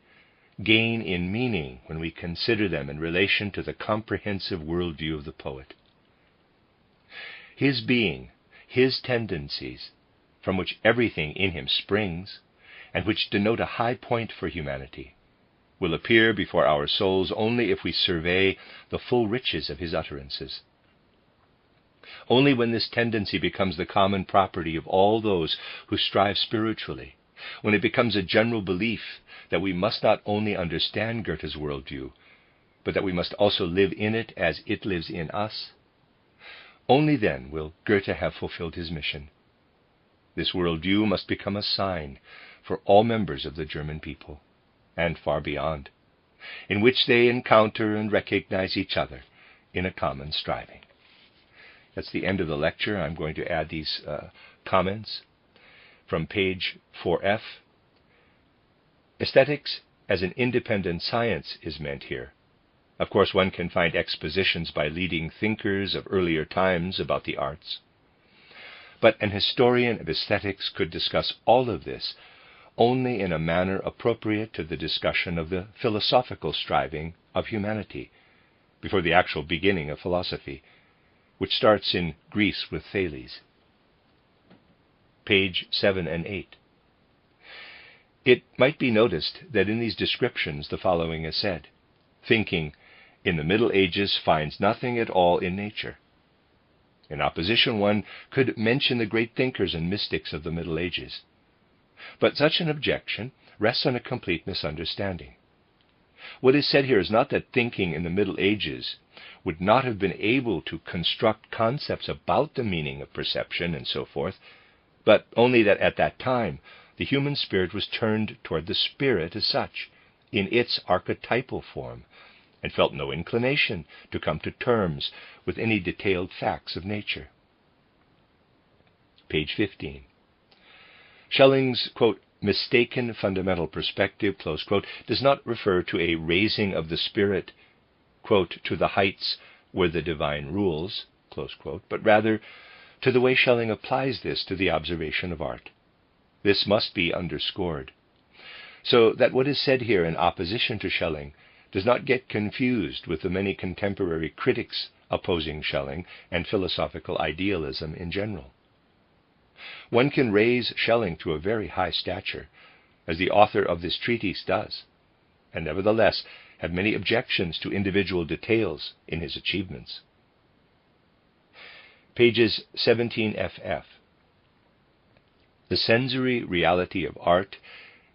gain in meaning when we consider them in relation to the comprehensive worldview of the poet. His being, his tendencies, from which everything in him springs, and which denote a high point for humanity, will appear before our souls only if we survey the full riches of his utterances. Only when this tendency becomes the common property of all those who strive spiritually, when it becomes a general belief that we must not only understand Goethe's worldview, but that we must also live in it as it lives in us, only then will Goethe have fulfilled his mission. This worldview must become a sign for all members of the German people, and far beyond, in which they encounter and recognize each other in a common striving. That's the end of the lecture. I'm going to add these comments from page 4F. Aesthetics as an independent science is meant here. Of course, one can find expositions by leading thinkers of earlier times about the arts. But an historian of aesthetics could discuss all of this only in a manner appropriate to the discussion of the philosophical striving of humanity, before the actual beginning of philosophy, which starts in Greece with Thales. Page 7 and 8. It might be noticed that in these descriptions the following is said: thinking in the Middle Ages finds nothing at all in nature. In opposition, one could mention the great thinkers and mystics of the Middle Ages. But such an objection rests on a complete misunderstanding. What is said here is not that thinking in the Middle Ages would not have been able to construct concepts about the meaning of perception and so forth, but only that at that time the human spirit was turned toward the spirit as such, in its archetypal form, and felt no inclination to come to terms with any detailed facts of nature. Page 15. Schelling's, quote, mistaken fundamental perspective, close quote, does not refer to a raising of the spirit, quote, to the heights where the divine rules, close quote, but rather to the way Schelling applies this to the observation of art. This must be underscored, so that what is said here in opposition to Schelling does not get confused with the many contemporary critics opposing Schelling and philosophical idealism in general. One can raise Schelling to a very high stature, as the author of this treatise does, and nevertheless have many objections to individual details in his achievements. Pages 17ff. The sensory reality of art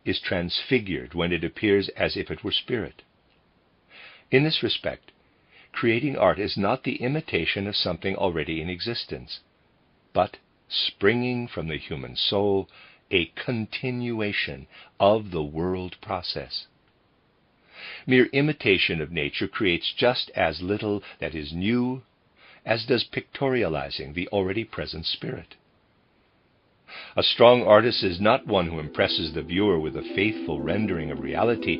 is transfigured when it appears as if it were spirit. In this respect, creating art is not the imitation of something already in existence, but, springing from the human soul, a continuation of the world process. Mere imitation of nature creates just as little that is new as does pictorializing the already present spirit. A strong artist is not one who impresses the viewer with a faithful rendering of reality,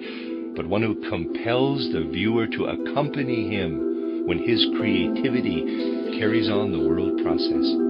but one who compels the viewer to accompany him when his creativity carries on the world process.